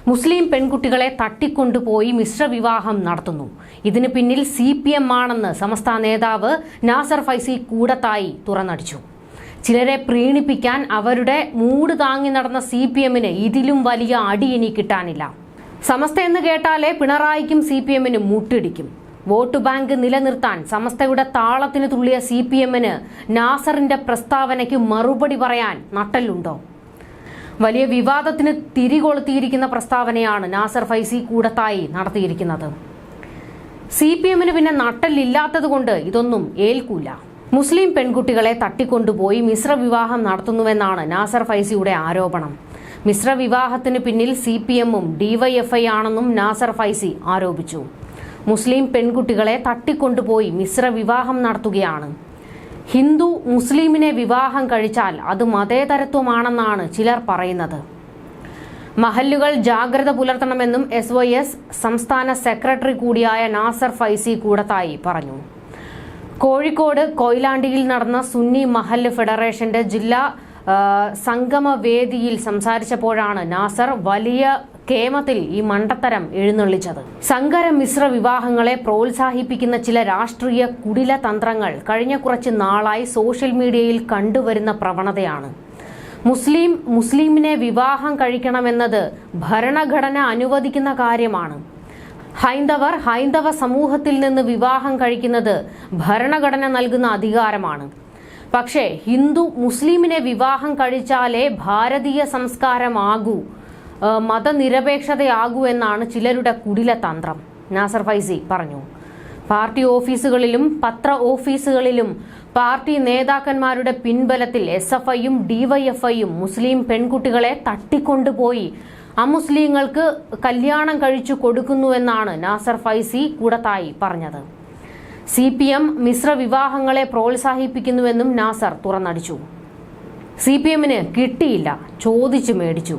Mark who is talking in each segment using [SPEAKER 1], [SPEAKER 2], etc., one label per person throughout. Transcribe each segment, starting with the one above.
[SPEAKER 1] മുസ്ലിം പെൺകുട്ടികളെ തട്ടിക്കൊണ്ടുപോയി മിശ്രവിവാഹം നടത്തുന്നു. ഇതിന് പിന്നിൽ CPM ആണെന്ന് സമസ്ത നേതാവ് നാസർ ഫൈസി കൂടത്തായി തുറന്നടിച്ചു. ചിലരെ പ്രീണിപ്പിക്കാൻ അവരുടെ മൂട് താങ്ങി നടന്ന CPMന് ഇതിലും വലിയ അടി ഇനി കിട്ടാനില്ല. സമസ്ത എന്ന് കേട്ടാലേ പിണറായിക്കും CPMനും മുട്ടിടിക്കും. വോട്ട് ബാങ്ക് നിലനിർത്താൻ സമസ്തയുടെ താളത്തിന് തുള്ളിയ CPMന് നാസറിന്റെ പ്രസ്താവനയ്ക്ക് മറുപടി പറയാൻ നട്ടലുണ്ടോ? വലിയ വിവാദത്തിന് തിരികൊളുത്തിയിരിക്കുന്ന പ്രസ്താവനയാണ് നാസർ ഫൈസി കൂടത്തായി നടത്തിയിരിക്കുന്നത്. CPMന് പിന്നെ നട്ടലില്ലാത്തത് കൊണ്ട് ഇതൊന്നും ഏൽക്കൂല. മുസ്ലിം പെൺകുട്ടികളെ തട്ടിക്കൊണ്ടുപോയി മിശ്രവിവാഹം നടത്തുന്നുവെന്നാണ് നാസർ ഫൈസിയുടെ ആരോപണം. മിശ്രവിവാഹത്തിന് പിന്നിൽ CPMഉം DYFI ആണെന്നും നാസർ ഫൈസി ആരോപിച്ചു. മുസ്ലിം പെൺകുട്ടികളെ തട്ടിക്കൊണ്ടുപോയി മിശ്രവിവാഹം നടത്തുകയാണ്. ഹിന്ദു മുസ്ലിമിനെ വിവാഹം കഴിച്ചാൽ അത് മതേതരത്വമാണെന്നാണ് ചിലർ പറയുന്നത്. മഹല്ലുകൾ ജാഗ്രത പുലർത്തണമെന്നും SYS സംസ്ഥാന സെക്രട്ടറി കൂടിയായ നാസർ ഫൈസി കൂടത്തായി പറഞ്ഞു. കോഴിക്കോട് കൊയിലാണ്ടിയിൽ നടന്ന സുന്നി മഹല്ല് ഫെഡറേഷന്റെ ജില്ലാ സംഗമവേദിയിൽ സംസാരിച്ചപ്പോഴാണ് നാസർ വലിയ കേമത്തിൽ ഈ മണ്ടത്തരം എഴുന്നള്ളിച്ചത്. സങ്കര മിശ്ര വിവാഹങ്ങളെ പ്രോത്സാഹിപ്പിക്കുന്ന ചില രാഷ്ട്രീയ കുടില തന്ത്രങ്ങൾ കഴിഞ്ഞ കുറച്ച് നാളായി സോഷ്യൽ മീഡിയയിൽ കണ്ടുവരുന്ന പ്രവണതയാണ്. മുസ്ലിമിനെ വിവാഹം കഴിക്കണമെന്നത് ഭരണഘടന അനുവദിക്കുന്ന കാര്യമാണ്. ഹൈന്ദവ സമൂഹത്തിൽ നിന്ന് വിവാഹം കഴിക്കുന്നത് ഭരണഘടന നൽകുന്ന അധികാരമാണ്. പക്ഷേ ഹിന്ദു മുസ്ലിമിനെ വിവാഹം കഴിച്ചാലേ ഭാരതീയ സംസ്കാരമാകൂ, മതനിരപേക്ഷതയാകൂ എന്നാണ് ചിലരുടെ കുടില തന്ത്രം, നാസർ ഫൈസി പറഞ്ഞു. പാർട്ടി ഓഫീസുകളിലും പത്ര ഓഫീസുകളിലും പാർട്ടി നേതാക്കന്മാരുടെ പിൻബലത്തിൽ SFIയും DYFIയും മുസ്ലിം പെൺകുട്ടികളെ തട്ടിക്കൊണ്ടുപോയി അമുസ്ലിങ്ങൾക്ക് കല്യാണം കഴിച്ചു കൊടുക്കുന്നുവെന്നാണ് നാസർ ഫൈസി കൂടത്തായി പറഞ്ഞത്. CPM മിശ്ര വിവാഹങ്ങളെ പ്രോത്സാഹിപ്പിക്കുന്നുവെന്നും നാസർ തുറന്നടിച്ചു. CPMന് കിട്ടിയില്ല, ചോദിച്ചു മേടിച്ചു.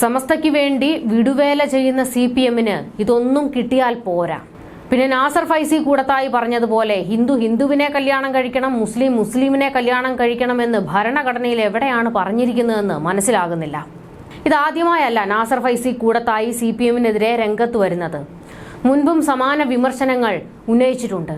[SPEAKER 1] സമസ്തയ്ക്ക് വേണ്ടി വിടുവേല ചെയ്യുന്ന CPMന് ഇതൊന്നും കിട്ടിയാൽ പോരാ. പിന്നെ നാസർ ഫൈസി കൂടത്തായി പറഞ്ഞതുപോലെ ഹിന്ദുവിനെ കല്യാണം കഴിക്കണം, മുസ്ലിമിനെ കല്യാണം കഴിക്കണമെന്ന് ഭരണഘടനയിൽ എവിടെയാണ് പറഞ്ഞിരിക്കുന്നതെന്ന് മനസ്സിലാകുന്നില്ല. ഇതാദ്യമായല്ല നാസർ ഫൈസി കൂടത്തായി CPMനെതിരെ രംഗത്ത് വരുന്നത്. മുൻപും സമാന വിമർശനങ്ങൾ ഉന്നയിച്ചിട്ടുണ്ട്.